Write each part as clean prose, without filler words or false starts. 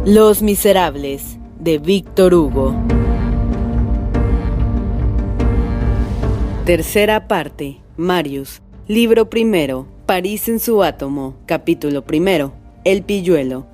Los Miserables, de Víctor Hugo. Tercera parte, Marius. Libro primero, París en su átomo. Capítulo primero, El pilluelo.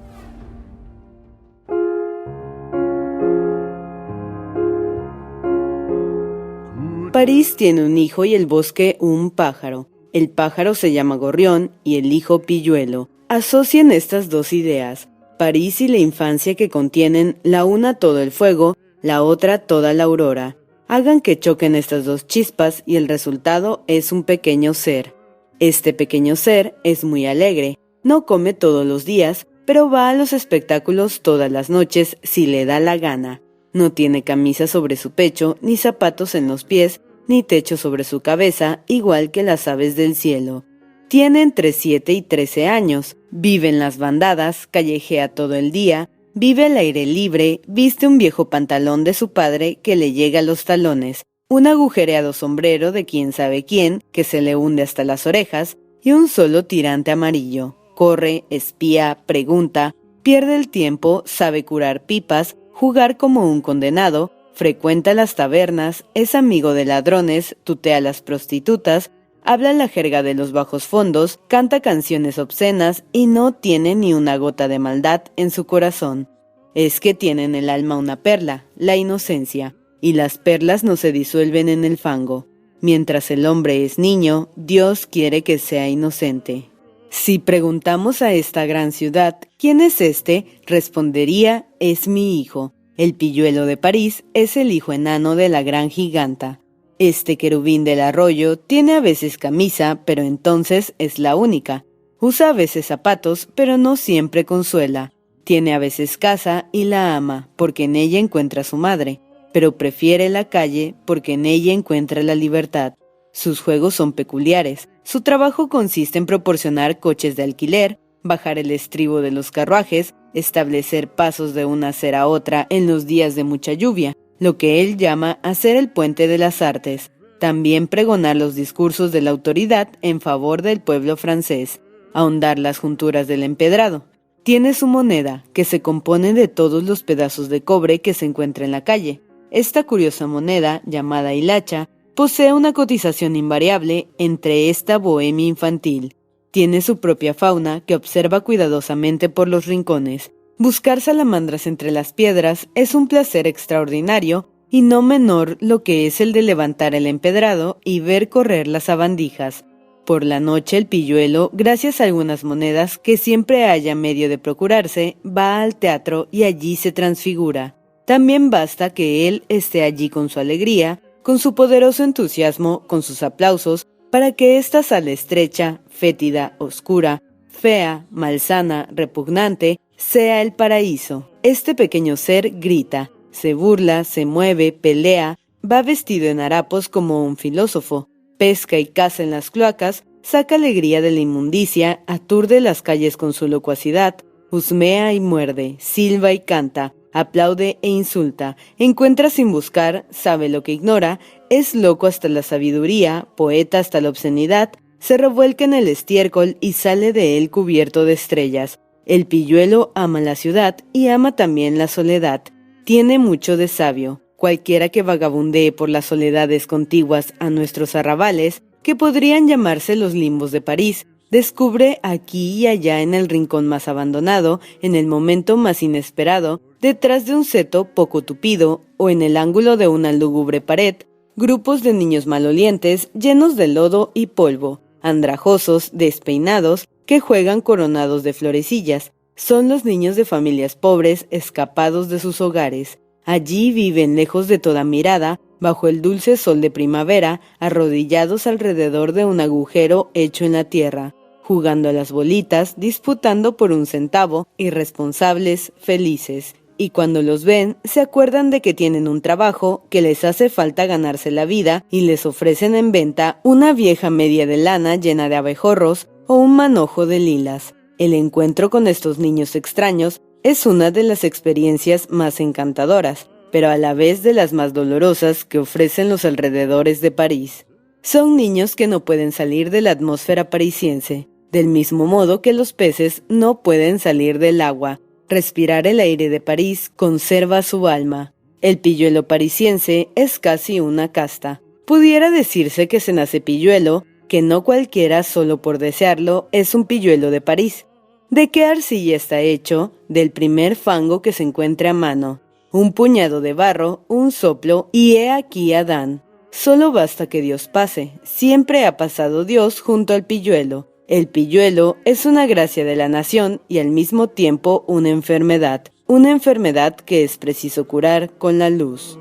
París tiene un hijo y el bosque un pájaro. El pájaro se llama gorrión y el hijo pilluelo. Asocian estas dos ideas, París y la infancia que contienen la una todo el fuego, la otra toda la aurora. Hagan que choquen estas dos chispas y el resultado es un pequeño ser. Este pequeño ser es muy alegre, no come todos los días, pero va a los espectáculos todas las noches si le da la gana. No tiene camisa sobre su pecho, ni zapatos en los pies, ni techo sobre su cabeza, igual que las aves del cielo. Tiene entre 7 y 13 años, vive en las bandadas, callejea todo el día, vive al aire libre, viste un viejo pantalón de su padre que le llega a los talones, un agujereado sombrero de quién sabe quién que se le hunde hasta las orejas y un solo tirante amarillo. Corre, espía, pregunta, pierde el tiempo, sabe curar pipas, jugar como un condenado, frecuenta las tabernas, es amigo de ladrones, tutea a las prostitutas, habla la jerga de los bajos fondos, canta canciones obscenas y no tiene ni una gota de maldad en su corazón. Es que tiene en el alma una perla, la inocencia, y las perlas no se disuelven en el fango. Mientras el hombre es niño, Dios quiere que sea inocente. Si preguntamos a esta gran ciudad, ¿quién es este?, respondería, es mi hijo. El pilluelo de París es el hijo enano de la gran giganta. Este querubín del arroyo tiene a veces camisa, pero entonces es la única. Usa a veces zapatos, pero no siempre consuela. Tiene a veces casa y la ama, porque en ella encuentra a su madre, pero prefiere la calle porque en ella encuentra la libertad. Sus juegos son peculiares. Su trabajo consiste en proporcionar coches de alquiler, bajar el estribo de los carruajes, establecer pasos de una acera a otra en los días de mucha lluvia, lo que él llama hacer el puente de las artes. También pregonar los discursos de la autoridad en favor del pueblo francés, ahondar las junturas del empedrado. Tiene su moneda, que se compone de todos los pedazos de cobre que se encuentra en la calle. Esta curiosa moneda, llamada hilacha, posee una cotización invariable entre esta bohemia infantil. Tiene su propia fauna que observa cuidadosamente por los rincones. Buscar salamandras entre las piedras es un placer extraordinario y no menor lo que es el de levantar el empedrado y ver correr las sabandijas. Por la noche el pilluelo, gracias a algunas monedas que siempre haya medio de procurarse, va al teatro y allí se transfigura. También basta que él esté allí con su alegría, con su poderoso entusiasmo, con sus aplausos, para que esta sala estrecha, fétida, oscura, fea, malsana, repugnante, sea el paraíso. Este pequeño ser grita, se burla, se mueve, pelea, va vestido en harapos como un filósofo, pesca y caza en las cloacas, saca alegría de la inmundicia, aturde las calles con su locuacidad, husmea y muerde, silba y canta, aplaude e insulta, encuentra sin buscar, sabe lo que ignora, es loco hasta la sabiduría, poeta hasta la obscenidad, se revuelca en el estiércol y sale de él cubierto de estrellas. El pilluelo ama la ciudad y ama también la soledad. Tiene mucho de sabio. Cualquiera que vagabundee por las soledades contiguas a nuestros arrabales, que podrían llamarse los limbos de París, descubre aquí y allá en el rincón más abandonado, en el momento más inesperado, detrás de un seto poco tupido o en el ángulo de una lúgubre pared, grupos de niños malolientes llenos de lodo y polvo, andrajosos, despeinados, que juegan coronados de florecillas. Son los niños de familias pobres escapados de sus hogares. Allí viven lejos de toda mirada, bajo el dulce sol de primavera, arrodillados alrededor de un agujero hecho en la tierra, jugando a las bolitas, disputando por un centavo, irresponsables, felices. Y cuando los ven, se acuerdan de que tienen un trabajo, que les hace falta ganarse la vida y les ofrecen en venta una vieja media de lana llena de abejorros o un manojo de lilas. El encuentro con estos niños extraños es una de las experiencias más encantadoras, pero a la vez de las más dolorosas que ofrecen los alrededores de París. Son niños que no pueden salir de la atmósfera parisiense, del mismo modo que los peces no pueden salir del agua, Respirar el aire de París conserva su alma. El pilluelo parisiense es casi una casta. Pudiera decirse que se nace pilluelo, que no cualquiera solo por desearlo es un pilluelo de París. ¿De qué arcilla está hecho? Del primer fango que se encuentre a mano. Un puñado de barro, un soplo, y he aquí Adán. Solo basta que Dios pase. Siempre ha pasado Dios junto al pilluelo. El pilluelo es una gracia de la nación y al mismo tiempo una enfermedad que es preciso curar con la luz.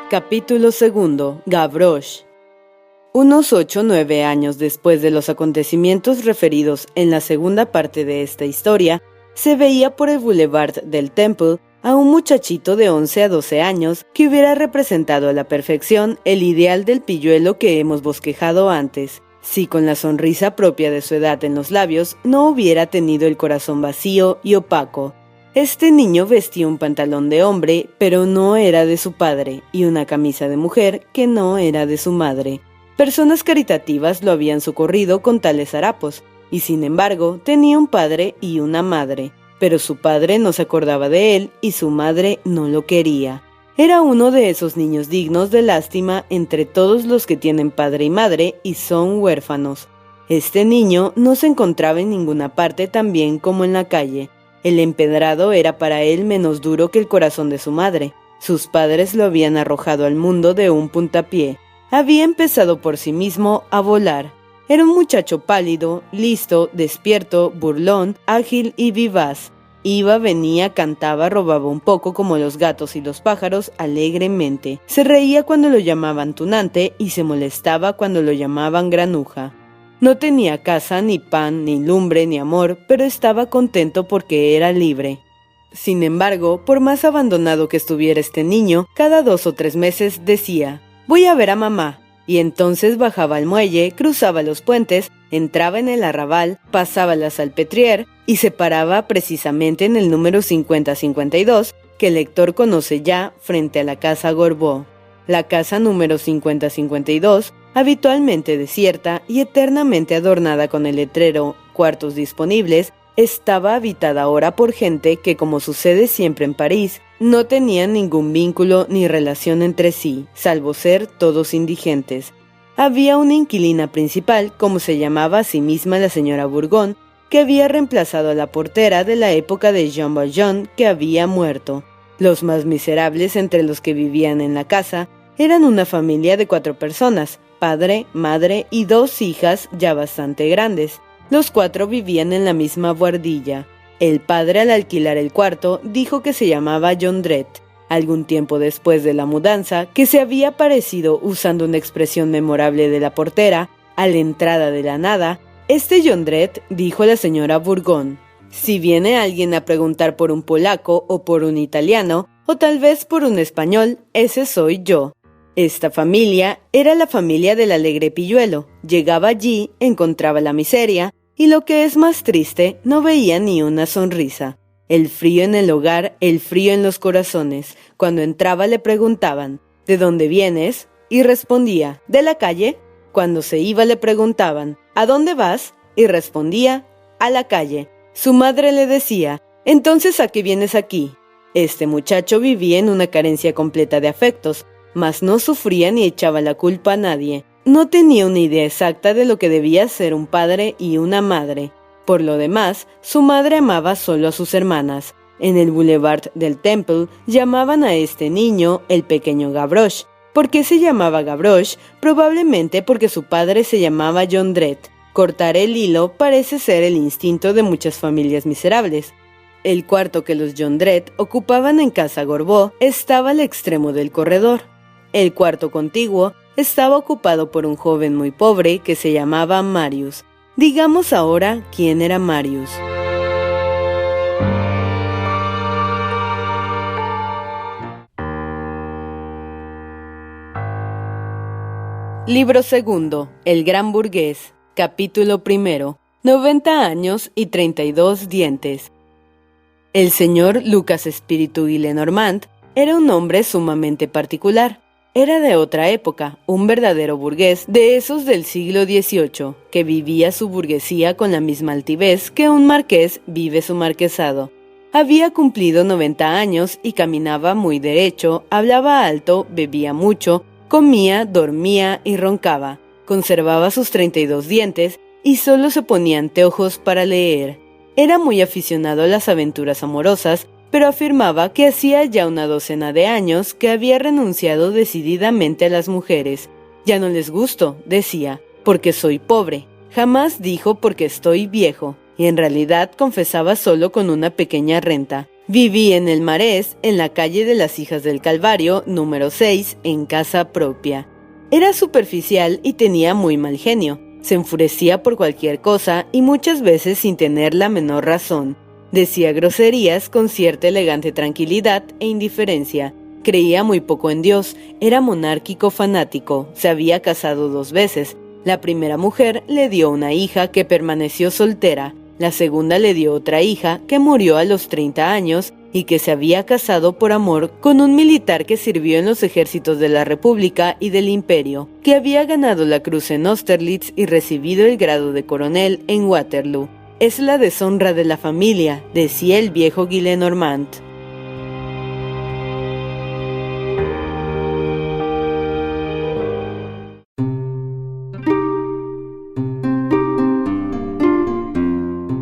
Capítulo 2. Gavroche. Unos 8 o 9 años después de los acontecimientos referidos en la segunda parte de esta historia, se veía por el Boulevard del Temple a un muchachito de 11 a 12 años que hubiera representado a la perfección el ideal del pilluelo que hemos bosquejado antes, si con la sonrisa propia de su edad en los labios no hubiera tenido el corazón vacío y opaco. Este niño vestía un pantalón de hombre, pero no era de su padre, y una camisa de mujer que no era de su madre. Personas caritativas lo habían socorrido con tales harapos, y sin embargo tenía un padre y una madre, pero su padre no se acordaba de él y su madre no lo quería. Era uno de esos niños dignos de lástima entre todos los que tienen padre y madre y son huérfanos. Este niño no se encontraba en ninguna parte tan bien como en la calle. El empedrado era para él menos duro que el corazón de su madre. Sus padres lo habían arrojado al mundo de un puntapié. Había empezado por sí mismo a volar. Era un muchacho pálido, listo, despierto, burlón, ágil y vivaz. Iba, venía, cantaba, robaba un poco como los gatos y los pájaros alegremente. Se reía cuando lo llamaban tunante y se molestaba cuando lo llamaban granuja. No tenía casa, ni pan, ni lumbre, ni amor, pero estaba contento porque era libre. Sin embargo, por más abandonado que estuviera este niño, cada 2 o 3 meses decía: «Voy a ver a mamá». Y entonces bajaba al muelle, cruzaba los puentes, entraba en el arrabal, pasaba la Salpêtrière y se paraba precisamente en el número 5052, que el lector conoce ya, frente a la casa Gorbeau. La casa número 5052, habitualmente desierta y eternamente adornada con el letrero «Cuartos disponibles», estaba habitada ahora por gente que, como sucede siempre en París, no tenían ningún vínculo ni relación entre sí, salvo ser todos indigentes. Había una inquilina principal, como se llamaba a sí misma la señora Bourgon, que había reemplazado a la portera de la época de Jean Valjean, que había muerto. Los más miserables entre los que vivían en la casa eran una familia de 4 personas, padre, madre y 2 hijas ya bastante grandes. Los 4 vivían en la misma buhardilla. El padre, al alquilar el cuarto, dijo que se llamaba Jondrette. Algún tiempo después de la mudanza, que se había aparecido, usando una expresión memorable de la portera, a la entrada de la nada, «Este Jondrette», dijo la señora Bourgon, «si viene alguien a preguntar por un polaco o por un italiano, o tal vez por un español, ese soy yo». Esta familia era la familia del alegre pilluelo. Llegaba allí, encontraba la miseria, y lo que es más triste, no veía ni una sonrisa. El frío en el hogar, el frío en los corazones. Cuando entraba le preguntaban: «¿De dónde vienes?», y respondía: «¿De la calle?». Cuando se iba le preguntaban: «¿A dónde vas?», y respondía: «A la calle». Su madre le decía: «¿Entonces a qué vienes aquí?». Este muchacho vivía en una carencia completa de afectos, mas no sufría ni echaba la culpa a nadie. No tenía una idea exacta de lo que debía ser un padre y una madre. Por lo demás, su madre amaba solo a sus hermanas. En el Boulevard del Temple llamaban a este niño el pequeño Gavroche. ¿Por qué se llamaba Gavroche? Probablemente porque su padre se llamaba Jondrette. Cortar el hilo parece ser el instinto de muchas familias miserables. El cuarto que los Jondrette ocupaban en casa Gorbeau estaba al extremo del corredor. El cuarto contiguo estaba ocupado por un joven muy pobre que se llamaba Marius. Digamos ahora quién era Marius. Libro 2. El gran burgués. Capítulo 1. 90 años y 32 dientes. El señor Lucas Espíritu Gillenormand era un hombre sumamente particular. Era de otra época, un verdadero burgués de esos del siglo XVIII, que vivía su burguesía con la misma altivez que un marqués vive su marquesado. Había cumplido 90 años y caminaba muy derecho, hablaba alto, bebía mucho, comía, dormía y roncaba. Conservaba sus 32 dientes y solo se ponía anteojos para leer. Era muy aficionado a las aventuras amorosas, pero afirmaba que hacía ya una docena de años que había renunciado decididamente a las mujeres. Ya no les gusto, decía, porque soy pobre. Jamás dijo porque estoy viejo, y en realidad confesaba solo con una pequeña renta. Viví en el Marés, en la calle de las Hijas del Calvario, número 6, en casa propia. Era superficial y tenía muy mal genio. Se enfurecía por cualquier cosa y muchas veces sin tener la menor razón. Decía groserías con cierta elegante tranquilidad e indiferencia. Creía muy poco en Dios, era monárquico fanático, se había casado 2 veces. La primera mujer le dio una hija que permaneció soltera, la segunda le dio otra hija que murió a los 30 años y que se había casado por amor con un militar que sirvió en los ejércitos de la República y del Imperio, que había ganado la cruz en Austerlitz y recibido el grado de coronel en Waterloo. Es la deshonra de la familia, decía el viejo Gillenormand.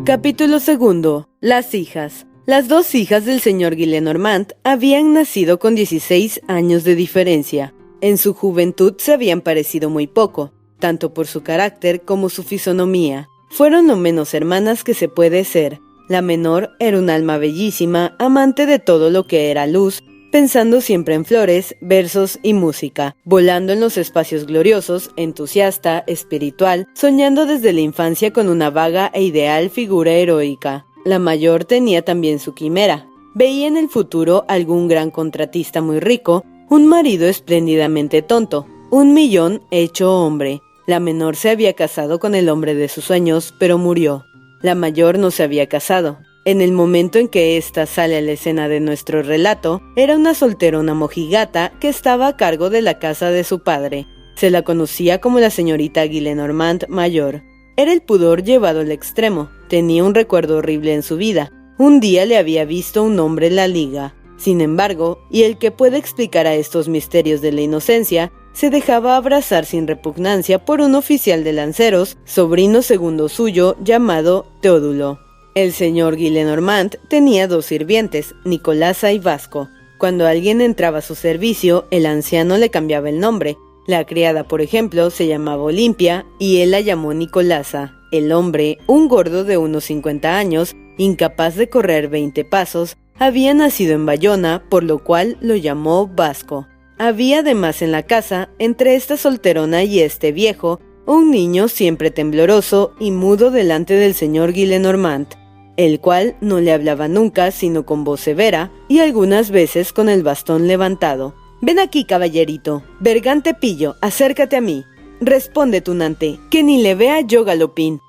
Capítulo 2. Las hijas. Las 2 hijas del señor Gillenormand habían nacido con 16 años de diferencia. En su juventud se habían parecido muy poco, tanto por su carácter como su fisonomía. Fueron lo menos hermanas que se puede ser. La menor era un alma bellísima, amante de todo lo que era luz, pensando siempre en flores, versos y música, volando en los espacios gloriosos, entusiasta, espiritual, soñando desde la infancia con una vaga e ideal figura heroica. La mayor tenía también su quimera. Veía en el futuro algún gran contratista muy rico, un marido espléndidamente tonto, 1.000.000 hecho hombre. La menor se había casado con el hombre de sus sueños, pero murió. La mayor no se había casado. En el momento en que ésta sale a la escena de nuestro relato, era una solterona mojigata que estaba a cargo de la casa de su padre. Se la conocía como la señorita Gillenormand mayor. Era el pudor llevado al extremo. Tenía un recuerdo horrible en su vida. Un día le había visto un hombre en la liga. Sin embargo, y el que puede explicar a estos misterios de la inocencia, se dejaba abrazar sin repugnancia por un oficial de lanceros, sobrino segundo suyo, llamado Teodulo. El señor Gillenormand tenía 2 sirvientes, Nicolasa y Vasco. Cuando alguien entraba a su servicio, el anciano le cambiaba el nombre. La criada, por ejemplo, se llamaba Olimpia y él la llamó Nicolasa. El hombre, un gordo de unos 50 años, incapaz de correr 20 pasos, había nacido en Bayona, por lo cual lo llamó Vasco. Había además en la casa, entre esta solterona y este viejo, un niño siempre tembloroso y mudo delante del señor Gillenormand, el cual no le hablaba nunca sino con voz severa y algunas veces con el bastón levantado. «Ven aquí, caballerito. Bergante Pillo, acércate a mí. Responde, tunante, que ni le vea yo galopín».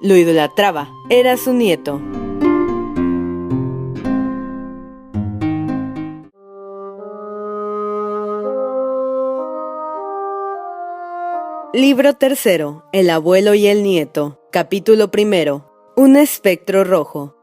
Lo idolatraba, era su nieto. Libro 3. El abuelo y el nieto. Capítulo 1. Un espectro rojo.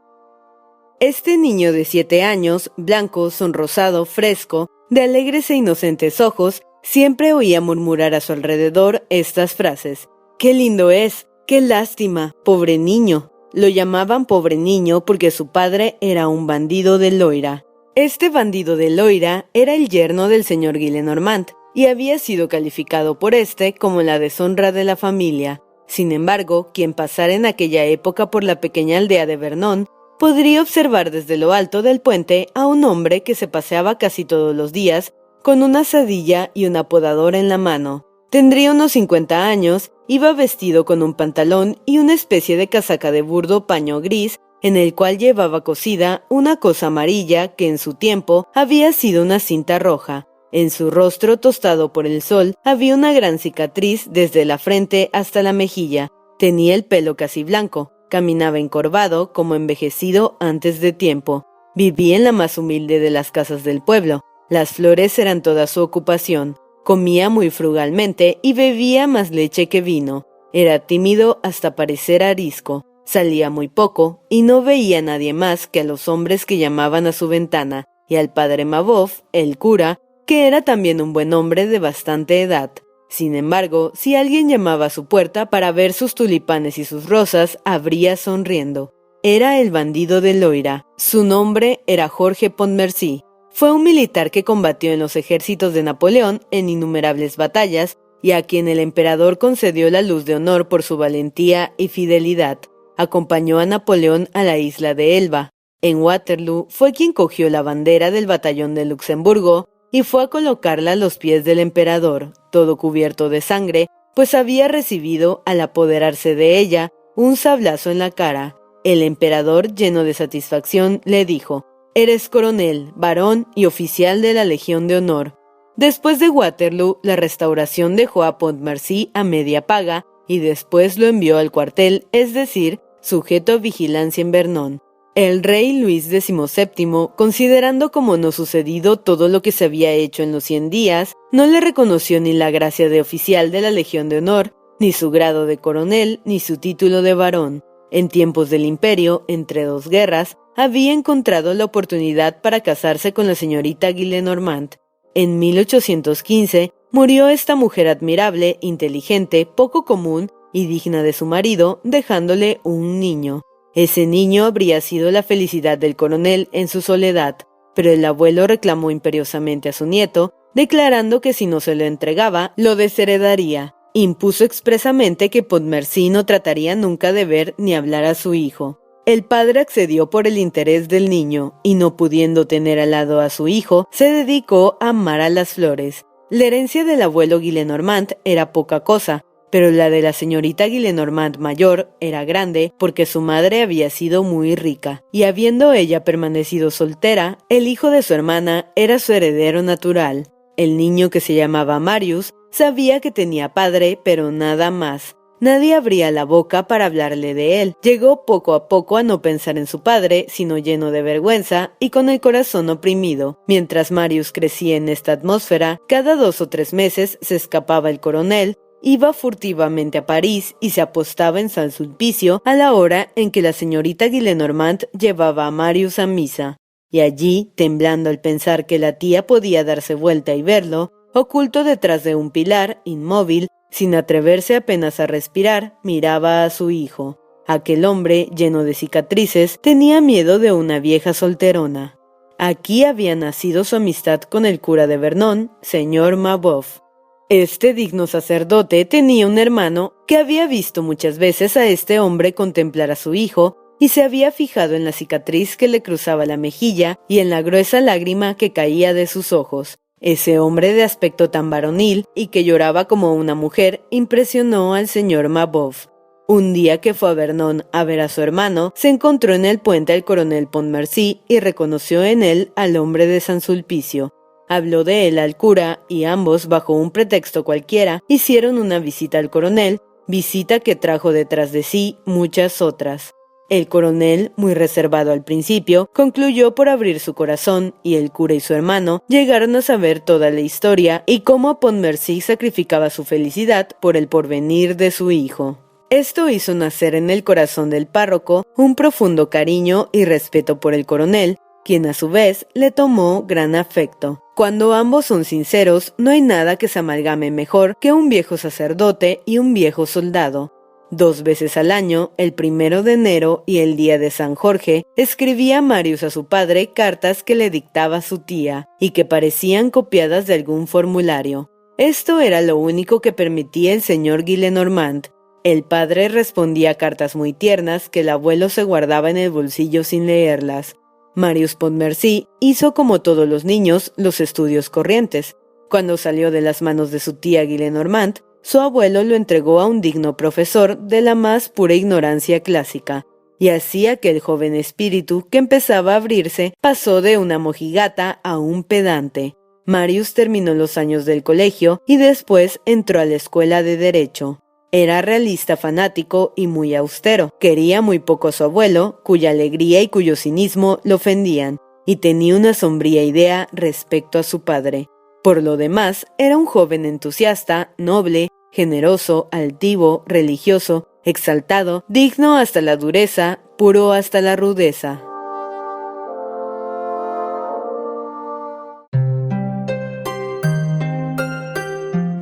Este niño de 7 años, blanco, sonrosado, fresco, de alegres e inocentes ojos, siempre oía murmurar a su alrededor estas frases. «¡Qué lindo es! ¡Qué lástima! ¡Pobre niño!». Lo llamaban pobre niño porque su padre era un bandido de Loira. Este bandido de Loira era el yerno del señor Gillenormand y había sido calificado por este como la deshonra de la familia. Sin embargo, quien pasara en aquella época por la pequeña aldea de Vernon podría observar desde lo alto del puente a un hombre que se paseaba casi todos los días con una azadilla y una podadora en la mano. Tendría unos 50 años, iba vestido con un pantalón y una especie de casaca de burdo paño gris en el cual llevaba cosida una cosa amarilla que en su tiempo había sido una cinta roja. En su rostro tostado por el sol había una gran cicatriz desde la frente hasta la mejilla. Tenía el pelo casi blanco, caminaba encorvado como envejecido antes de tiempo. Vivía en la más humilde de las casas del pueblo. Las flores eran toda su ocupación. Comía muy frugalmente y bebía más leche que vino. Era tímido hasta parecer arisco. Salía muy poco y no veía a nadie más que a los hombres que llamaban a su ventana y al padre Mabeuf, el cura, que era también un buen hombre de bastante edad. Sin embargo, si alguien llamaba a su puerta para ver sus tulipanes y sus rosas, abría sonriendo. Era el bandido de Loira. Su nombre era Jorge Pontmercy. Fue un militar que combatió en los ejércitos de Napoleón en innumerables batallas y a quien el emperador concedió la Luz de Honor por su valentía y fidelidad. Acompañó a Napoleón a la isla de Elba. En Waterloo fue quien cogió la bandera del batallón de Luxemburgo y fue a colocarla a los pies del emperador, todo cubierto de sangre, pues había recibido, al apoderarse de ella, un sablazo en la cara. El emperador, lleno de satisfacción, le dijo: «Eres coronel, varón y oficial de la Legión de Honor». Después de Waterloo, la Restauración dejó a Pontmercy a media paga y después lo envió al cuartel, es decir, sujeto a vigilancia en Vernon. El rey Luis XVII, considerando como no sucedido todo lo que se había hecho en los 100 días, no le reconoció ni la gracia de oficial de la Legión de Honor, ni su grado de coronel, ni su título de varón. En tiempos del imperio, entre dos guerras, había encontrado la oportunidad para casarse con la señorita Gillenormand. En 1815 murió esta mujer admirable, inteligente, poco común y digna de su marido, dejándole un niño. Ese niño habría sido la felicidad del coronel en su soledad, pero el abuelo reclamó imperiosamente a su nieto, declarando que si no se lo entregaba, lo desheredaría. Impuso expresamente que Pontmercy no trataría nunca de ver ni hablar a su hijo. El padre accedió por el interés del niño, y no pudiendo tener al lado a su hijo, se dedicó a amar a las flores. La herencia del abuelo Gillenormand era poca cosa, pero la de la señorita Gillenormand mayor era grande porque su madre había sido muy rica, y habiendo ella permanecido soltera, el hijo de su hermana era su heredero natural. El niño, que se llamaba Marius, sabía que tenía padre, pero nada más. Nadie abría la boca para hablarle de él. Llegó poco a poco a no pensar en su padre, sino lleno de vergüenza y con el corazón oprimido. Mientras Marius crecía en esta atmósfera, cada 2 o 3 meses se escapaba el coronel, iba furtivamente a París y se apostaba en San Sulpicio a la hora en que la señorita Gillenormand llevaba a Marius a misa. Y allí, temblando al pensar que la tía podía darse vuelta y verlo, oculto detrás de un pilar, inmóvil, sin atreverse apenas a respirar, miraba a su hijo. Aquel hombre, lleno de cicatrices, tenía miedo de una vieja solterona. Aquí había nacido su amistad con el cura de Vernon, señor Mabeuf. Este digno sacerdote tenía un hermano que había visto muchas veces a este hombre contemplar a su hijo y se había fijado en la cicatriz que le cruzaba la mejilla y en la gruesa lágrima que caía de sus ojos. Ese hombre de aspecto tan varonil y que lloraba como una mujer impresionó al señor Mabeuf. Un día que fue a Vernon a ver a su hermano, se encontró en el puente al coronel Pontmercy y reconoció en él al hombre de San Sulpicio. Habló de él al cura y ambos, bajo un pretexto cualquiera, hicieron una visita al coronel, visita que trajo detrás de sí muchas otras. El coronel, muy reservado al principio, concluyó por abrir su corazón y el cura y su hermano llegaron a saber toda la historia y cómo Pontmercy sacrificaba su felicidad por el porvenir de su hijo. Esto hizo nacer en el corazón del párroco un profundo cariño y respeto por el coronel, quien a su vez le tomó gran afecto. Cuando ambos son sinceros, no hay nada que se amalgame mejor que un viejo sacerdote y un viejo soldado. 2 veces al año, el 1 de enero y el día de San Jorge, escribía Marius a su padre cartas que le dictaba su tía y que parecían copiadas de algún formulario. Esto era lo único que permitía el señor Gillenormand. El padre respondía cartas muy tiernas que el abuelo se guardaba en el bolsillo sin leerlas. Marius Pontmercy hizo, como todos los niños, los estudios corrientes. Cuando salió de las manos de su tía Gillenormand, su abuelo lo entregó a un digno profesor de la más pura ignorancia clásica, y así aquel joven espíritu que empezaba a abrirse pasó de una mojigata a un pedante. Marius terminó los años del colegio y después entró a la escuela de Derecho. Era realista fanático y muy austero. Quería muy poco a su abuelo, cuya alegría y cuyo cinismo lo ofendían, y tenía una sombría idea respecto a su padre. Por lo demás, era un joven entusiasta, noble, generoso, altivo, religioso, exaltado, digno hasta la dureza, puro hasta la rudeza.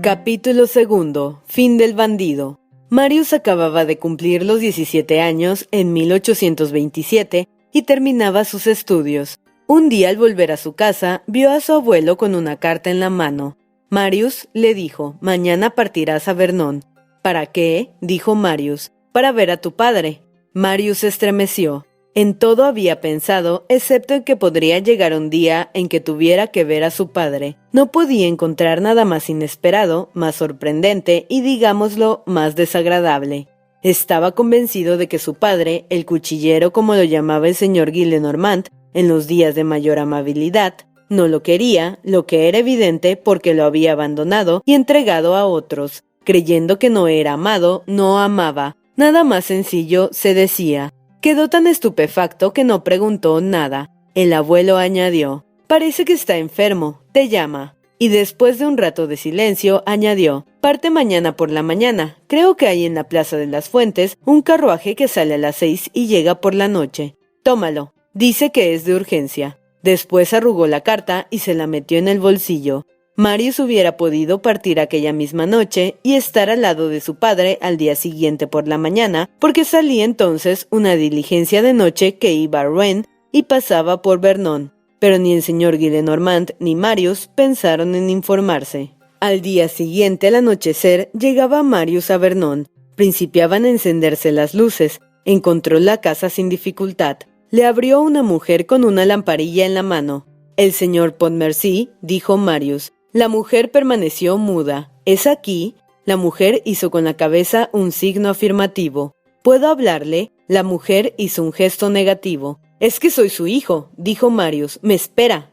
Capítulo 2. Fin del bandido. Marius acababa de cumplir los 17 años en 1827 y terminaba sus estudios. Un día, al volver a su casa, vio a su abuelo con una carta en la mano. Marius le dijo: «Mañana partirás a Vernon». «¿Para qué?», dijo Marius. «Para ver a tu padre». Marius se estremeció. En todo había pensado, excepto en que podría llegar un día en que tuviera que ver a su padre. No podía encontrar nada más inesperado, más sorprendente y, digámoslo, más desagradable. Estaba convencido de que su padre, el cuchillero como lo llamaba el señor Gillenormand, en los días de mayor amabilidad, no lo quería, lo que era evidente porque lo había abandonado y entregado a otros. Creyendo que no era amado, no amaba. Nada más sencillo, se decía. Quedó tan estupefacto que no preguntó nada. El abuelo añadió: «Parece que está enfermo, te llama». Y después de un rato de silencio, añadió: «Parte mañana por la mañana. Creo que hay en la Plaza de las Fuentes un carruaje que sale a las 6 y llega por la noche. Tómalo. Dice que es de urgencia». Después arrugó la carta y se la metió en el bolsillo. Marius hubiera podido partir aquella misma noche y estar al lado de su padre al día siguiente por la mañana, porque salía entonces una diligencia de noche que iba a Rouen y pasaba por Vernon. Pero ni el señor Gillenormand ni Marius pensaron en informarse. Al día siguiente, al anochecer, llegaba Marius a Vernon. Principiaban a encenderse las luces. Encontró la casa sin dificultad. Le abrió una mujer con una lamparilla en la mano. «El señor Pontmercy», dijo Marius. La mujer permaneció muda. «¿Es aquí?». La mujer hizo con la cabeza un signo afirmativo. «¿Puedo hablarle?». La mujer hizo un gesto negativo. «Es que soy su hijo», dijo Marius. «Me espera».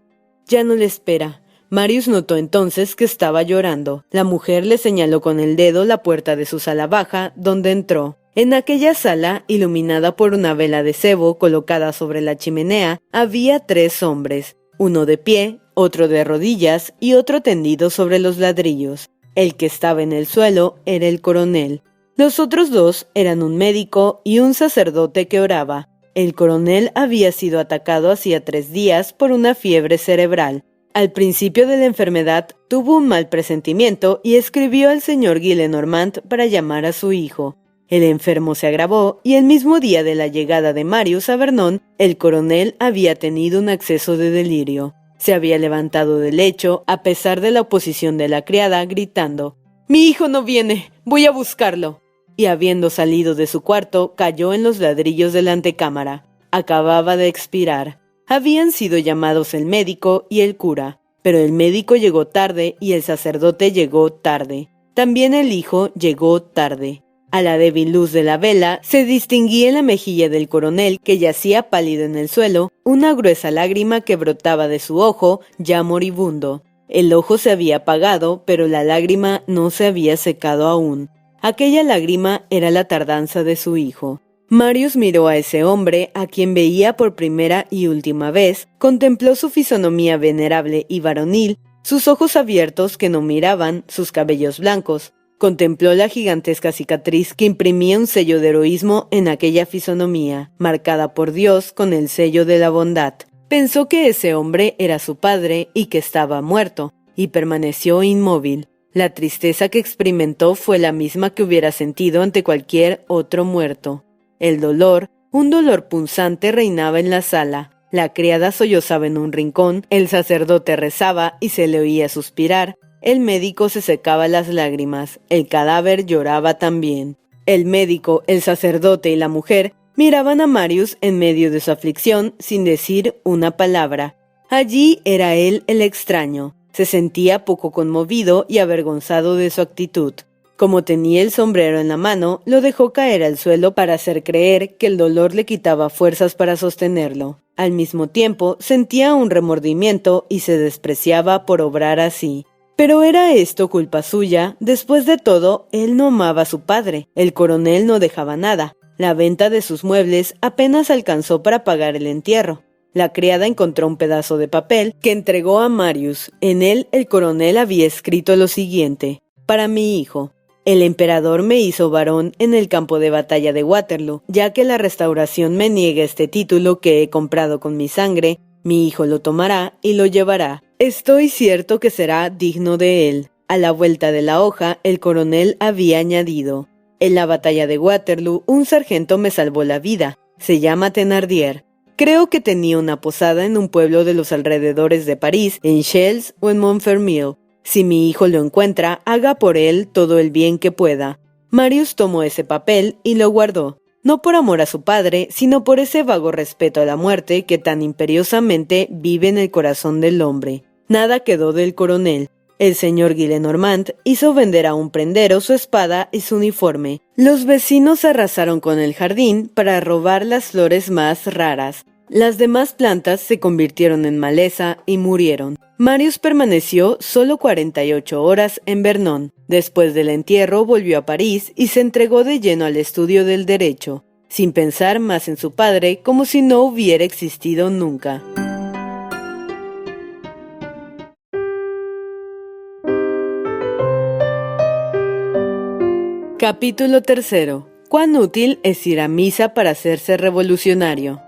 «Ya no le espera». Marius notó entonces que estaba llorando. La mujer le señaló con el dedo la puerta de su sala baja, donde entró. En aquella sala, iluminada por una vela de sebo colocada sobre la chimenea, había 3 hombres. Uno de pie, otro de rodillas y otro tendido sobre los ladrillos. El que estaba en el suelo era el coronel. Los otros 2 eran un médico y un sacerdote que oraba. El coronel había sido atacado hacía 3 días por una fiebre cerebral. Al principio de la enfermedad tuvo un mal presentimiento y escribió al señor Gillenormand para llamar a su hijo. El enfermo se agravó y el mismo día de la llegada de Marius a Vernon, el coronel había tenido un acceso de delirio. Se había levantado del lecho, a pesar de la oposición de la criada, gritando: «¡Mi hijo no viene! ¡Voy a buscarlo!». Y habiendo salido de su cuarto, cayó en los ladrillos de la antecámara. Acababa de expirar. Habían sido llamados el médico y el cura, pero el médico llegó tarde y el sacerdote llegó tarde. También el hijo llegó tarde. A la débil luz de la vela se distinguía en la mejilla del coronel, que yacía pálido en el suelo, una gruesa lágrima que brotaba de su ojo, ya moribundo. El ojo se había apagado, pero la lágrima no se había secado aún. Aquella lágrima era la tardanza de su hijo. Marius miró a ese hombre, a quien veía por primera y última vez, contempló su fisonomía venerable y varonil, sus ojos abiertos que no miraban, sus cabellos blancos. Contempló la gigantesca cicatriz que imprimía un sello de heroísmo en aquella fisonomía, marcada por Dios con el sello de la bondad. Pensó que ese hombre era su padre y que estaba muerto, y permaneció inmóvil. La tristeza que experimentó fue la misma que hubiera sentido ante cualquier otro muerto. El dolor, un dolor punzante, reinaba en la sala. La criada sollozaba en un rincón, el sacerdote rezaba y se le oía suspirar. El médico se secaba las lágrimas, el cadáver lloraba también. El médico, el sacerdote y la mujer miraban a Marius en medio de su aflicción sin decir una palabra. Allí era él el extraño. Se sentía poco conmovido y avergonzado de su actitud. Como tenía el sombrero en la mano, lo dejó caer al suelo para hacer creer que el dolor le quitaba fuerzas para sostenerlo. Al mismo tiempo, sentía un remordimiento y se despreciaba por obrar así. Pero ¿era esto culpa suya? Después de todo, él no amaba a su padre. El coronel no dejaba nada. La venta de sus muebles apenas alcanzó para pagar el entierro. La criada encontró un pedazo de papel que entregó a Marius. En él el coronel había escrito lo siguiente: «Para mi hijo. El emperador me hizo varón en el campo de batalla de Waterloo. Ya que la restauración me niega este título que he comprado con mi sangre, mi hijo lo tomará y lo llevará. Estoy cierto que será digno de él». A la vuelta de la hoja, el coronel había añadido: «En la batalla de Waterloo, un sargento me salvó la vida. Se llama Thénardier. Creo que tenía una posada en un pueblo de los alrededores de París, en Chelles o en Montfermeil. Si mi hijo lo encuentra, haga por él todo el bien que pueda». Marius tomó ese papel y lo guardó, no por amor a su padre, sino por ese vago respeto a la muerte que tan imperiosamente vive en el corazón del hombre. Nada quedó del coronel. El señor Gillenormand hizo vender a un prendero su espada y su uniforme. Los vecinos arrasaron con el jardín para robar las flores más raras. Las demás plantas se convirtieron en maleza y murieron. Marius permaneció solo 48 horas en Vernon. Después del entierro volvió a París y se entregó de lleno al estudio del derecho, sin pensar más en su padre, como si no hubiera existido nunca. Capítulo 3. ¿Cuán útil es ir a misa para hacerse revolucionario?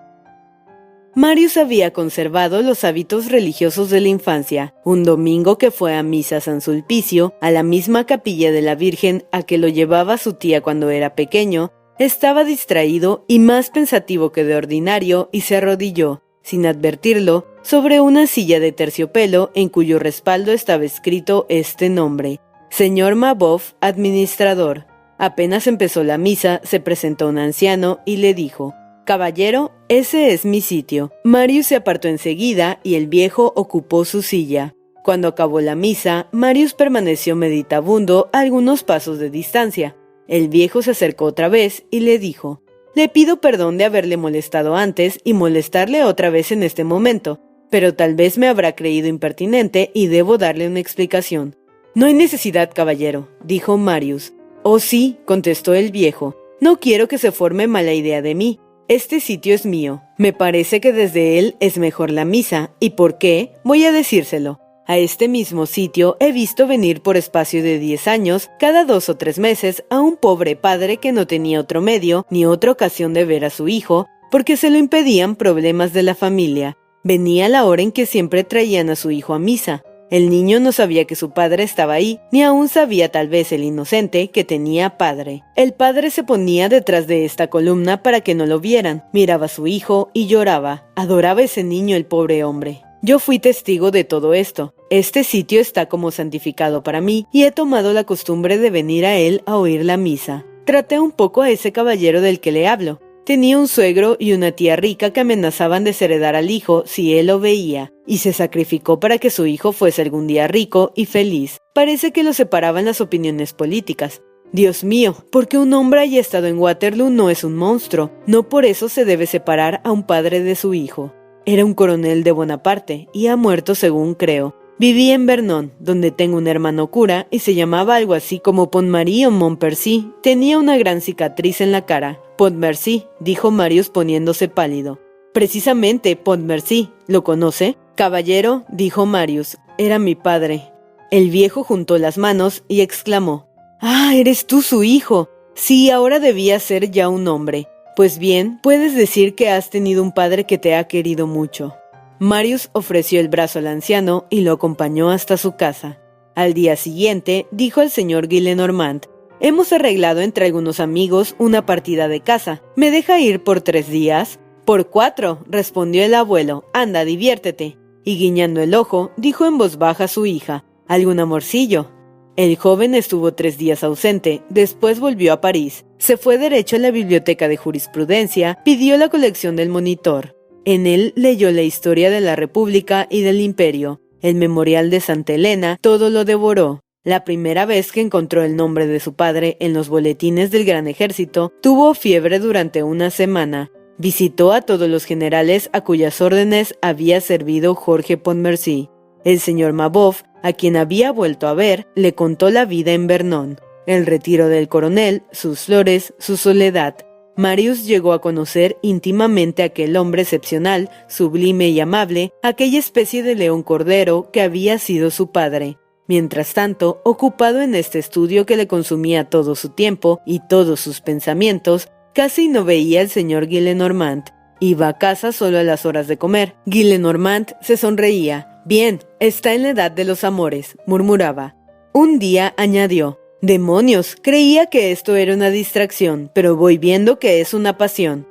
Marius había conservado los hábitos religiosos de la infancia. Un domingo que fue a misa a San Sulpicio, a la misma capilla de la Virgen a que lo llevaba su tía cuando era pequeño, estaba distraído y más pensativo que de ordinario y se arrodilló, sin advertirlo, sobre una silla de terciopelo en cuyo respaldo estaba escrito este nombre: Señor Mabeuf, administrador. Apenas empezó la misa, se presentó un anciano y le dijo: «Caballero, ese es mi sitio». Marius se apartó enseguida y el viejo ocupó su silla. Cuando acabó la misa, Marius permaneció meditabundo a algunos pasos de distancia. El viejo se acercó otra vez y le dijo: «Le pido perdón de haberle molestado antes y molestarle otra vez en este momento, pero tal vez me habrá creído impertinente y debo darle una explicación». «No hay necesidad, caballero», dijo Marius. «Oh sí», contestó el viejo, «no quiero que se forme mala idea de mí. Este sitio es mío. Me parece que desde él es mejor la misa. ¿Y por qué? Voy a decírselo. A este mismo sitio he visto venir por espacio de 10 años, cada 2 o 3 meses, a un pobre padre que no tenía otro medio ni otra ocasión de ver a su hijo, porque se lo impedían problemas de la familia. Venía la hora en que siempre traían a su hijo a misa. El niño no sabía que su padre estaba ahí, ni aún sabía tal vez el inocente que tenía padre. El padre se ponía detrás de esta columna para que no lo vieran, miraba a su hijo y lloraba. Adoraba a ese niño el pobre hombre. Yo fui testigo de todo esto. Este sitio está como santificado para mí y he tomado la costumbre de venir a él a oír la misa. Traté un poco a ese caballero del que le hablo. Tenía un suegro y una tía rica que amenazaban desheredar al hijo si él lo veía, y se sacrificó para que su hijo fuese algún día rico y feliz. Parece que lo separaban las opiniones políticas. Dios mío, porque un hombre haya estado en Waterloo no es un monstruo. No por eso se debe separar a un padre de su hijo. Era un coronel de Bonaparte y ha muerto según creo. Vivía en Vernon, donde tengo un hermano cura, y se llamaba algo así como Pontmarie o Montpercy. Tenía una gran cicatriz en la cara. Pontmercy, dijo Marius poniéndose pálido. Precisamente, Pontmercy, ¿lo conoce? Caballero, dijo Marius, era mi padre. El viejo juntó las manos y exclamó: «¡Ah, eres tú su hijo! Sí, ahora debía ser ya un hombre. Pues bien, puedes decir que has tenido un padre que te ha querido mucho». Marius ofreció el brazo al anciano y lo acompañó hasta su casa. Al día siguiente, dijo al señor Gillenormand: «Hemos arreglado entre algunos amigos una partida de caza. ¿Me deja ir por 3 días?» «Por 4», respondió el abuelo. «Anda, diviértete». Y guiñando el ojo, dijo en voz baja a su hija: «¿Algún amorcillo?». El joven estuvo 3 días ausente, después volvió a París. Se fue derecho a la biblioteca de jurisprudencia, pidió la colección del Monitor. En él leyó la historia de la República y del Imperio, el memorial de Santa Elena, todo lo devoró. La primera vez que encontró el nombre de su padre en los boletines del Gran Ejército, tuvo fiebre durante una semana. Visitó a todos los generales a cuyas órdenes había servido Jorge Pontmercy. El señor Mabeuf, a quien había vuelto a ver, le contó la vida en Vernon, el retiro del coronel, sus flores, su soledad. Marius llegó a conocer íntimamente a aquel hombre excepcional, sublime y amable, aquella especie de león cordero que había sido su padre. Mientras tanto, ocupado en este estudio que le consumía todo su tiempo y todos sus pensamientos, casi no veía al señor Gillenormand. Iba a casa solo a las horas de comer. Gillenormand se sonreía. «Bien, está en la edad de los amores», murmuraba. Un día añadió: «Demonios, creía que esto era una distracción, pero voy viendo que es una pasión».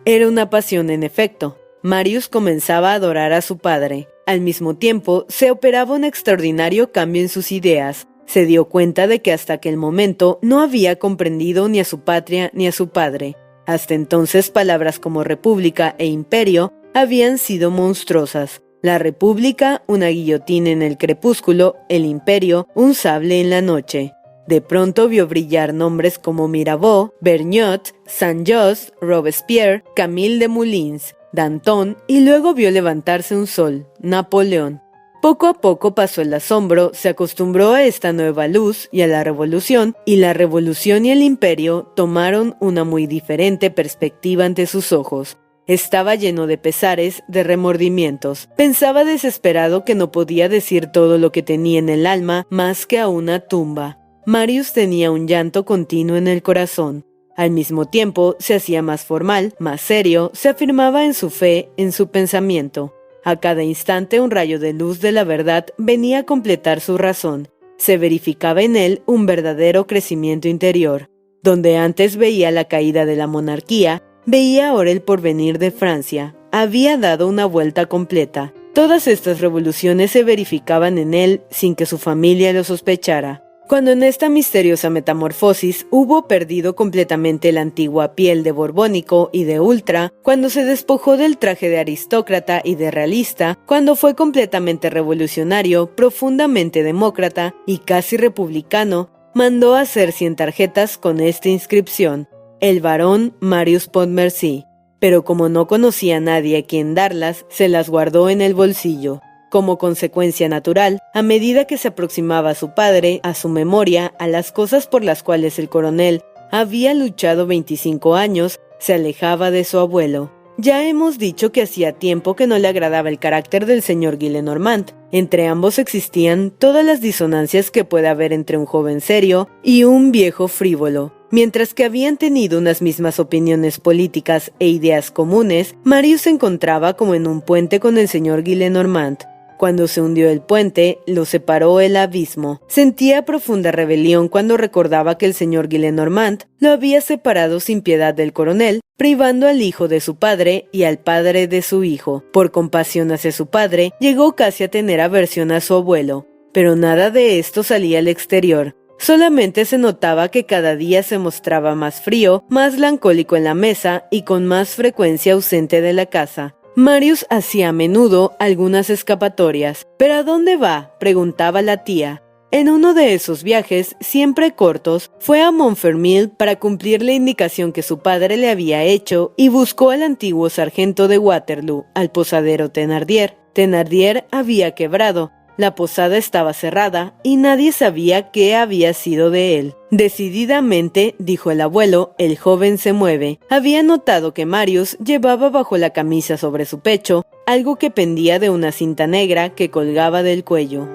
Era una pasión en efecto. Marius comenzaba a adorar a su padre. Al mismo tiempo, se operaba un extraordinario cambio en sus ideas. Se dio cuenta de que hasta aquel momento no había comprendido ni a su patria ni a su padre. Hasta entonces palabras como república e imperio habían sido monstruosas. La república, una guillotina en el crepúsculo; el imperio, un sable en la noche. De pronto vio brillar nombres como Mirabeau, Vergniaud, Saint-Just, Robespierre, Camille Desmoulins, Danton, y luego vio levantarse un sol: Napoleón. Poco a poco pasó el asombro, se acostumbró a esta nueva luz y a la revolución y el imperio tomaron una muy diferente perspectiva ante sus ojos. Estaba lleno de pesares, de remordimientos. Pensaba desesperado que no podía decir todo lo que tenía en el alma más que a una tumba. Marius tenía un llanto continuo en el corazón. Al mismo tiempo, se hacía más formal, más serio, se afirmaba en su fe, en su pensamiento. A cada instante un rayo de luz de la verdad venía a completar su razón. Se verificaba en él un verdadero crecimiento interior. Donde antes veía la caída de la monarquía, veía ahora el porvenir de Francia. Había dado una vuelta completa. Todas estas revoluciones se verificaban en él sin que su familia lo sospechara. Cuando en esta misteriosa metamorfosis hubo perdido completamente la antigua piel de borbónico y de ultra, cuando se despojó del traje de aristócrata y de realista, cuando fue completamente revolucionario, profundamente demócrata y casi republicano, mandó hacer 100 tarjetas con esta inscripción: el barón Marius Pontmercy. Pero como no conocía a nadie a quien darlas, se las guardó en el bolsillo. Como consecuencia natural, a medida que se aproximaba a su padre, a su memoria, a las cosas por las cuales el coronel había luchado 25 años, se alejaba de su abuelo. Ya hemos dicho que hacía tiempo que no le agradaba el carácter del señor Gillenormand. Entre ambos existían todas las disonancias que puede haber entre un joven serio y un viejo frívolo. Mientras que habían tenido unas mismas opiniones políticas e ideas comunes, Marius se encontraba como en un puente con el señor Gillenormand. Cuando se hundió el puente, lo separó el abismo. Sentía profunda rebelión cuando recordaba que el señor Gillenormand lo había separado sin piedad del coronel, privando al hijo de su padre y al padre de su hijo. Por compasión hacia su padre, llegó casi a tener aversión a su abuelo. Pero nada de esto salía al exterior. Solamente se notaba que cada día se mostraba más frío, más melancólico en la mesa y con más frecuencia ausente de la casa. Marius hacía a menudo algunas escapatorias. ¿Pero a dónde va?, preguntaba la tía. En uno de esos viajes, siempre cortos, fue a Montfermeil para cumplir la indicación que su padre le había hecho y buscó al antiguo sargento de Waterloo, al posadero Thénardier. Thénardier había quebrado. La posada estaba cerrada y nadie sabía qué había sido de él. Decididamente, dijo el abuelo, el joven se mueve. Había notado que Marius llevaba bajo la camisa sobre su pecho algo que pendía de una cinta negra que colgaba del cuello.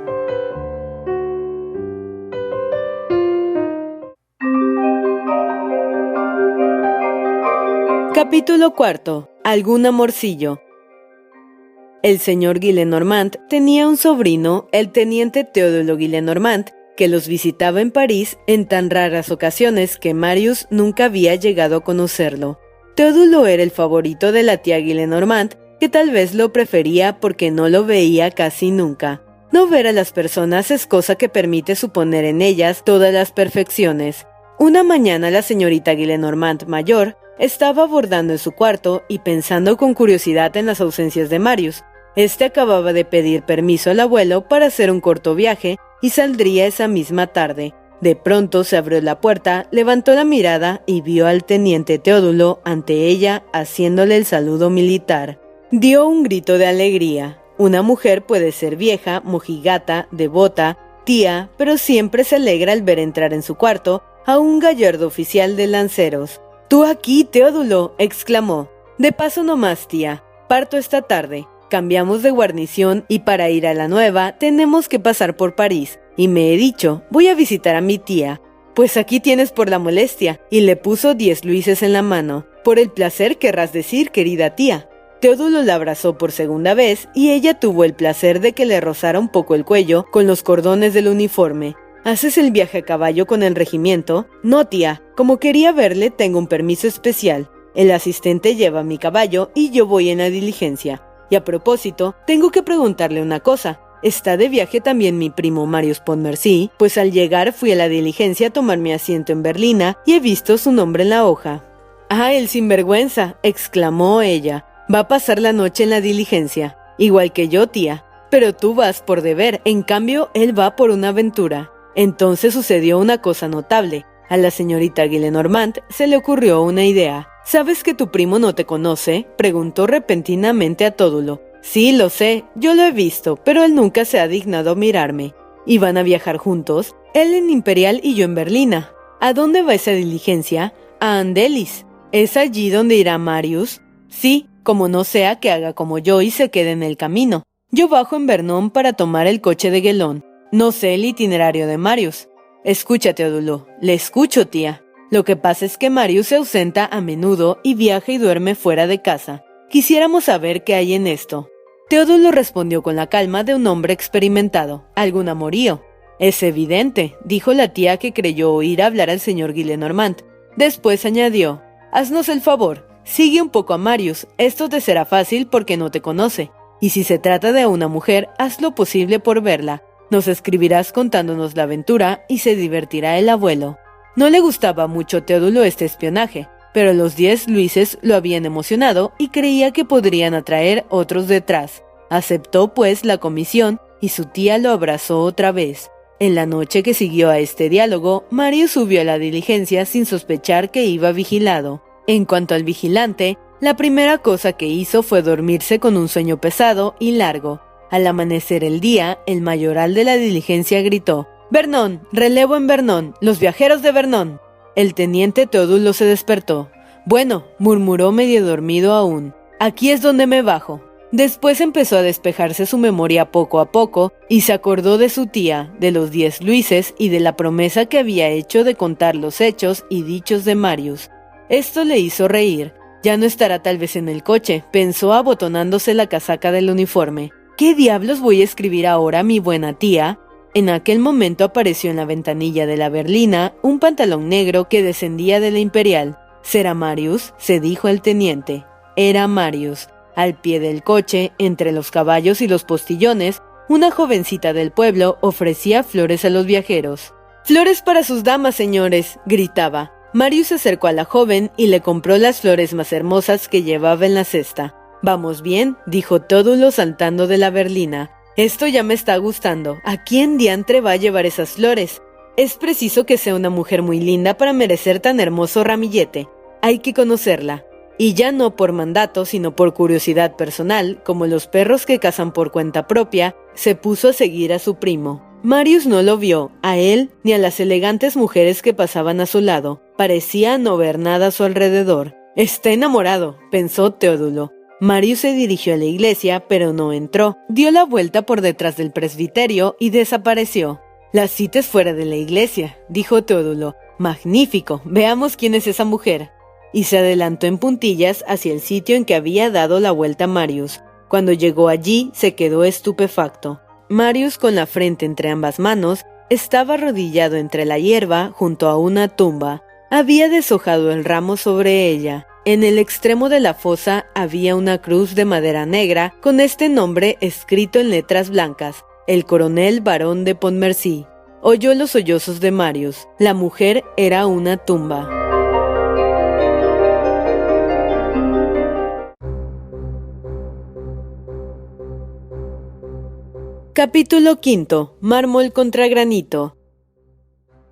Capítulo 4. Algún amorcillo. El señor Gillenormand tenía un sobrino, el teniente Théodule Gillenormand, que los visitaba en París en tan raras ocasiones que Marius nunca había llegado a conocerlo. Théodule era el favorito de la tía Gillenormand, que tal vez lo prefería porque no lo veía casi nunca. No ver a las personas es cosa que permite suponer en ellas todas las perfecciones. Una mañana la señorita Gillenormand mayor estaba bordando en su cuarto y pensando con curiosidad en las ausencias de Marius. Este acababa de pedir permiso al abuelo para hacer un corto viaje y saldría esa misma tarde. De pronto se abrió la puerta, levantó la mirada y vio al teniente Teodulo ante ella haciéndole el saludo militar. Dio un grito de alegría. Una mujer puede ser vieja, mojigata, devota, tía, pero siempre se alegra al ver entrar en su cuarto a un gallardo oficial de lanceros. «¡Tú aquí, Teodulo!», exclamó. «De paso nomás, tía. Parto esta tarde. Cambiamos de guarnición y para ir a la nueva tenemos que pasar por París. Y me he dicho, voy a visitar a mi tía. Pues aquí tienes por la molestia». Y le puso 10 luises en la mano. «Por el placer querrás decir, querida tía». Teodulo la abrazó por segunda vez y ella tuvo el placer de que le rozara un poco el cuello con los cordones del uniforme. «¿Haces el viaje a caballo con el regimiento?» «No, tía. Como quería verle, tengo un permiso especial. El asistente lleva mi caballo y yo voy en la diligencia. Y a propósito, tengo que preguntarle una cosa. ¿Está de viaje también mi primo Marius Pontmercy? Pues al llegar fui a la diligencia a tomar mi asiento en berlina y he visto su nombre en la hoja». «¡Ah, el sinvergüenza!», exclamó ella. «Va a pasar la noche en la diligencia. Igual que yo, tía. Pero tú vas por deber, en cambio él va por una aventura». Entonces sucedió una cosa notable. A la señorita Gillenormand se le ocurrió una idea. «¿Sabes que tu primo no te conoce?», preguntó repentinamente a Teodulo. «Sí, lo sé, yo lo he visto, pero él nunca se ha dignado a mirarme». «¿Y van a viajar juntos?». «Él en Imperial y yo en Berlina». «¿A dónde va esa diligencia?». «A Andelis». «¿Es allí donde irá Marius?». «Sí, como no sea que haga como yo y se quede en el camino. Yo bajo en Vernon para tomar el coche de Guelón. No sé el itinerario de Marius». «Escucha, Teodulo». «Le escucho, tía». «Lo que pasa es que Marius se ausenta a menudo y viaja y duerme fuera de casa. Quisiéramos saber qué hay en esto». Teodulo respondió con la calma de un hombre experimentado. «Algún amorío». «Es evidente», dijo la tía, que creyó oír hablar al señor Gillenormand. Después añadió: «Haznos el favor, sigue un poco a Marius, esto te será fácil porque no te conoce. Y si se trata de una mujer, haz lo posible por verla. Nos escribirás contándonos la aventura y se divertirá el abuelo». No le gustaba mucho a Teodulo este espionaje, pero los 10 luises lo habían emocionado y creía que podrían atraer otros detrás. Aceptó pues la comisión y su tía lo abrazó otra vez. En la noche que siguió a este diálogo, Marius subió a la diligencia sin sospechar que iba vigilado. En cuanto al vigilante, la primera cosa que hizo fue dormirse con un sueño pesado y largo. Al amanecer el día, el mayoral de la diligencia gritó: «Vernon, relevo en Vernon, los viajeros de Vernon». El teniente Teodulo se despertó. «Bueno», murmuró medio dormido aún, «aquí es donde me bajo». Después empezó a despejarse su memoria poco a poco y se acordó de su tía, de los 10 luises y de la promesa que había hecho de contar los hechos y dichos de Marius. Esto le hizo reír. «Ya no estará tal vez en el coche», pensó abotonándose la casaca del uniforme. «¿Qué diablos voy a escribir ahora a mi buena tía?». En aquel momento apareció en la ventanilla de la berlina un pantalón negro que descendía de la Imperial. «¿Será Marius?», se dijo el teniente. Era Marius. Al pie del coche, entre los caballos y los postillones, una jovencita del pueblo ofrecía flores a los viajeros. «¡Flores para sus damas, señores!», gritaba. Marius se acercó a la joven y le compró las flores más hermosas que llevaba en la cesta. «Vamos bien», dijo Teodulo saltando de la berlina. «Esto ya me está gustando. ¿A quién diantre va a llevar esas flores? Es preciso que sea una mujer muy linda para merecer tan hermoso ramillete. Hay que conocerla». Y ya no por mandato, sino por curiosidad personal, como los perros que cazan por cuenta propia, se puso a seguir a su primo. Marius no lo vio, a él ni a las elegantes mujeres que pasaban a su lado. Parecía no ver nada a su alrededor. «Está enamorado», pensó Teodulo. Marius se dirigió a la iglesia, pero no entró. Dio la vuelta por detrás del presbiterio y desapareció. «La cita es fuera de la iglesia», dijo Teodulo. «Magnífico, veamos quién es esa mujer». Y se adelantó en puntillas hacia el sitio en que había dado la vuelta Marius. Cuando llegó allí, se quedó estupefacto. Marius, con la frente entre ambas manos, estaba arrodillado entre la hierba junto a una tumba. Había deshojado el ramo sobre ella. En el extremo de la fosa había una cruz de madera negra con este nombre escrito en letras blancas: «El coronel barón de Pontmercy». Oyó los sollozos de Marius. La mujer era una tumba. Capítulo 5. Mármol contra granito.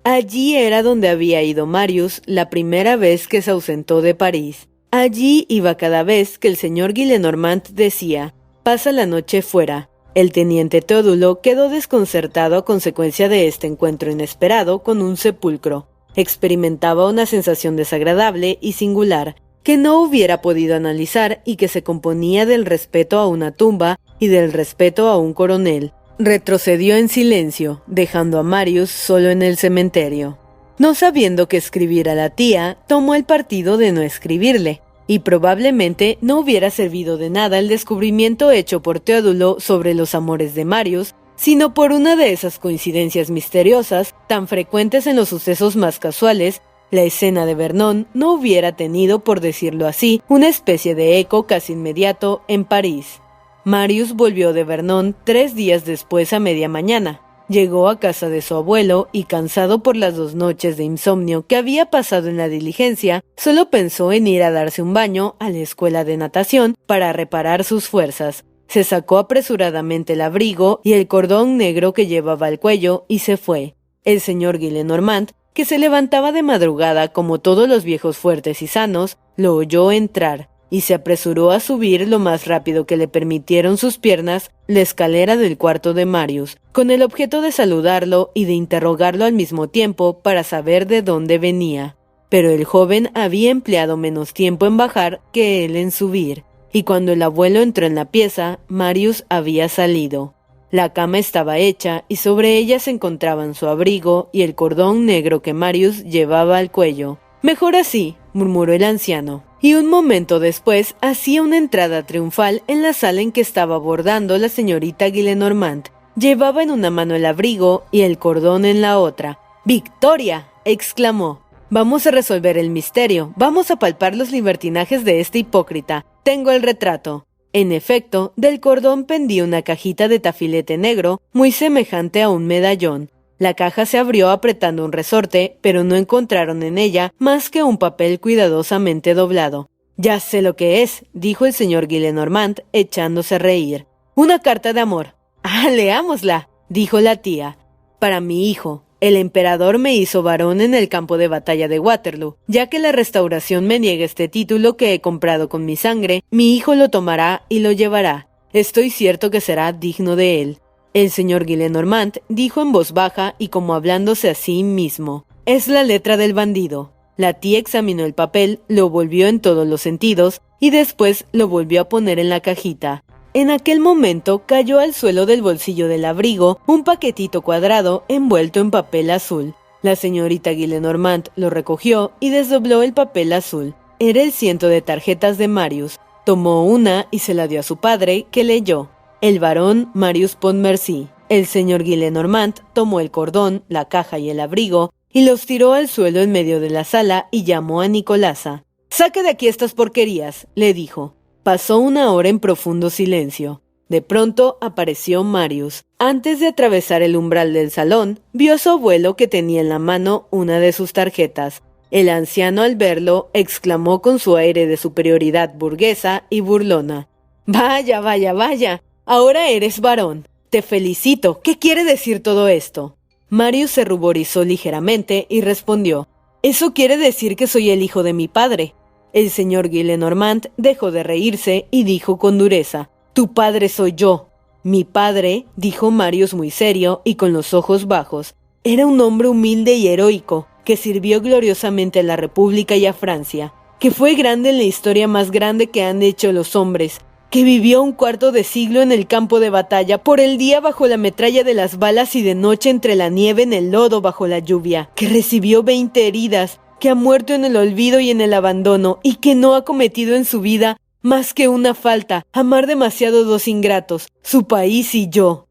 Allí era donde había ido Marius la primera vez que se ausentó de París. Allí iba cada vez que el señor Gillenormand decía: «Pasa la noche fuera». El teniente Teodulo quedó desconcertado a consecuencia de este encuentro inesperado con un sepulcro. Experimentaba una sensación desagradable y singular, que no hubiera podido analizar y que se componía del respeto a una tumba y del respeto a un coronel. Retrocedió en silencio, dejando a Marius solo en el cementerio. No sabiendo qué escribir a la tía, tomó el partido de no escribirle, y probablemente no hubiera servido de nada el descubrimiento hecho por Teodulo sobre los amores de Marius, sino por una de esas coincidencias misteriosas, tan frecuentes en los sucesos más casuales. La escena de Vernon no hubiera tenido, por decirlo así, una especie de eco casi inmediato en París. Marius volvió de Vernon 3 días después a media mañana. Llegó a casa de su abuelo y, cansado por las 2 noches de insomnio que había pasado en la diligencia, solo pensó en ir a darse un baño a la escuela de natación para reparar sus fuerzas. Se sacó apresuradamente el abrigo y el cordón negro que llevaba al cuello y se fue. El señor Gillenormand, que se levantaba de madrugada como todos los viejos fuertes y sanos, lo oyó entrar y se apresuró a subir lo más rápido que le permitieron sus piernas la escalera del cuarto de Marius, con el objeto de saludarlo y de interrogarlo al mismo tiempo para saber de dónde venía. Pero el joven había empleado menos tiempo en bajar que él en subir, y cuando el abuelo entró en la pieza, Marius había salido. La cama estaba hecha y sobre ella se encontraban su abrigo y el cordón negro que Marius llevaba al cuello. «Mejor así», murmuró el anciano, y un momento después hacía una entrada triunfal en la sala en que estaba bordando la señorita Gillenormand. Llevaba en una mano el abrigo y el cordón en la otra. «¡Victoria!», exclamó. «Vamos a resolver el misterio, vamos a palpar los libertinajes de este hipócrita. Tengo el retrato». En efecto, del cordón pendía una cajita de tafilete negro, muy semejante a un medallón. La caja se abrió apretando un resorte, pero no encontraron en ella más que un papel cuidadosamente doblado. «Ya sé lo que es», dijo el señor Gillenormand, echándose a reír. «Una carta de amor». «Ah, leámosla», dijo la tía. «Para mi hijo. El emperador me hizo varón en el campo de batalla de Waterloo. Ya que la Restauración me niega este título que he comprado con mi sangre, mi hijo lo tomará y lo llevará. Estoy cierto que será digno de él». El señor Gillenormand dijo en voz baja y como hablándose a sí mismo: «Es la letra del bandido». La tía examinó el papel, lo volvió en todos los sentidos y después lo volvió a poner en la cajita. En aquel momento cayó al suelo del bolsillo del abrigo un paquetito cuadrado envuelto en papel azul. La señorita Gillenormand lo recogió y desdobló el papel azul. Era el ciento de tarjetas de Marius. Tomó una y se la dio a su padre, que leyó: «El barón Marius Pontmercy». El señor Gillenormand tomó el cordón, la caja y el abrigo y los tiró al suelo en medio de la sala y llamó a Nicolasa. «Saque de aquí estas porquerías», le dijo. Pasó una hora en profundo silencio. De pronto apareció Marius. Antes de atravesar el umbral del salón, vio a su abuelo que tenía en la mano una de sus tarjetas. El anciano, al verlo, exclamó con su aire de superioridad burguesa y burlona: «Vaya, vaya, vaya, ahora eres varón. Te felicito. ¿Qué quiere decir todo esto?» Marius se ruborizó ligeramente y respondió: «Eso quiere decir que soy el hijo de mi padre». El señor Gillenormand dejó de reírse y dijo con dureza: «Tu padre soy yo». «Mi padre», dijo Marius muy serio y con los ojos bajos, «era un hombre humilde y heroico, que sirvió gloriosamente a la República y a Francia, que fue grande en la historia más grande que han hecho los hombres, que vivió un cuarto de siglo en el campo de batalla, por el día bajo la metralla de las balas y de noche entre la nieve en el lodo bajo la lluvia, que recibió 20 heridas, que ha muerto en el olvido y en el abandono, y que no ha cometido en su vida más que una falta: amar demasiado 2 ingratos, su país y yo».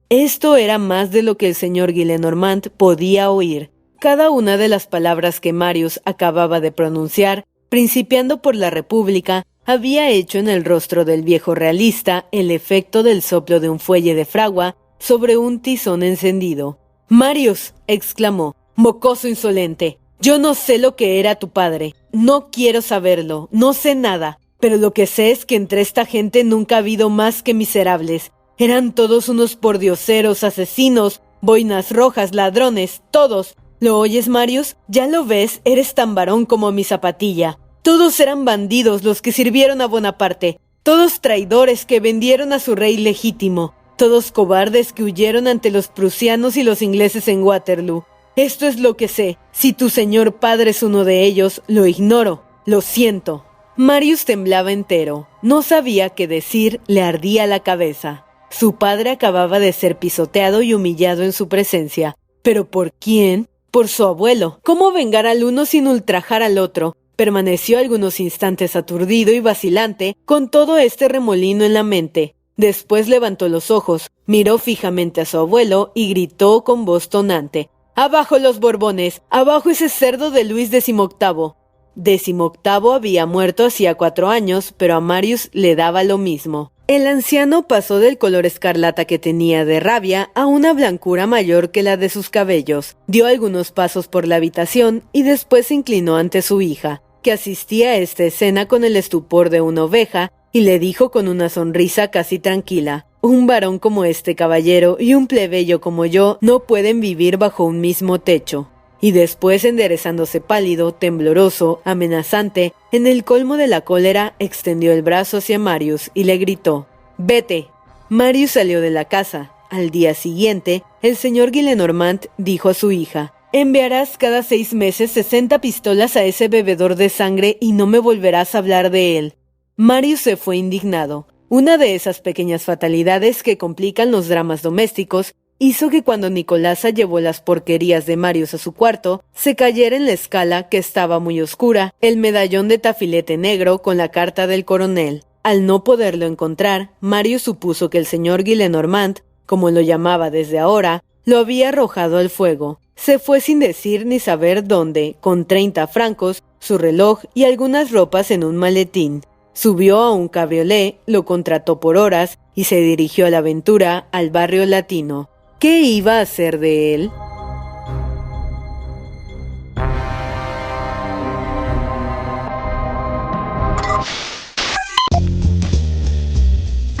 Esto era más de lo que el señor Gillenormand podía oír. Cada una de las palabras que Marius acababa de pronunciar, principiando por la República, había hecho en el rostro del viejo realista el efecto del soplo de un fuelle de fragua sobre un tizón encendido. «Marius», exclamó, «mocoso insolente, yo no sé lo que era tu padre, no quiero saberlo, no sé nada, pero lo que sé es que entre esta gente nunca ha habido más que miserables. Eran todos unos pordioseros, asesinos, boinas rojas, ladrones, todos. ¿Lo oyes, Marius? ¿Ya lo ves? Eres tan varón como mi zapatilla. Todos eran bandidos los que sirvieron a Bonaparte, todos traidores que vendieron a su rey legítimo, todos cobardes que huyeron ante los prusianos y los ingleses en Waterloo. Esto es lo que sé. Si tu señor padre es uno de ellos, lo ignoro. Lo siento. Marius temblaba entero. No sabía qué decir, le ardía la cabeza. Su padre acababa de ser pisoteado y humillado en su presencia. ¿Pero por quién? Por su abuelo. ¿Cómo vengar al uno sin ultrajar al otro? Permaneció algunos instantes aturdido y vacilante, con todo este remolino en la mente. Después levantó los ojos, miró fijamente a su abuelo y gritó con voz tonante: «¡Abajo los Borbones! ¡Abajo ese cerdo de Luis XVIII!». XVIII había muerto hacía 4 años, pero a Marius le daba lo mismo. El anciano pasó del color escarlata que tenía de rabia a una blancura mayor que la de sus cabellos. Dio algunos pasos por la habitación y después se inclinó ante su hija, que asistía a esta escena con el estupor de una oveja, y le dijo con una sonrisa casi tranquila: «Un varón como este caballero y un plebeyo como yo no pueden vivir bajo un mismo techo». Y después, enderezándose pálido, tembloroso, amenazante, en el colmo de la cólera, extendió el brazo hacia Marius y le gritó: «¡Vete!». Marius salió de la casa. Al día siguiente, el señor Gillenormand dijo a su hija: «Enviarás cada 6 meses 60 pistolas a ese bebedor de sangre y no me volverás a hablar de él». Marius se fue indignado. Una de esas pequeñas fatalidades que complican los dramas domésticos hizo que cuando Nicolasa llevó las porquerías de Marius a su cuarto, se cayera en la escala, que estaba muy oscura, el medallón de tafilete negro con la carta del coronel. Al no poderlo encontrar, Marius supuso que el señor Gillenormand, como lo llamaba desde ahora, lo había arrojado al fuego. Se fue sin decir ni saber dónde, con 30 francos, su reloj y algunas ropas en un maletín. Subió a un cabriolé, lo contrató por horas y se dirigió a la aventura, al barrio latino. ¿Qué iba a hacer de él?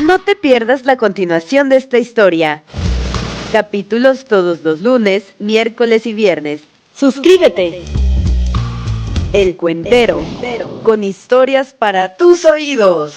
No te pierdas la continuación de esta historia. Capítulos todos los lunes, miércoles y viernes. ¡Suscríbete! El Cuentero, con historias para tus oídos.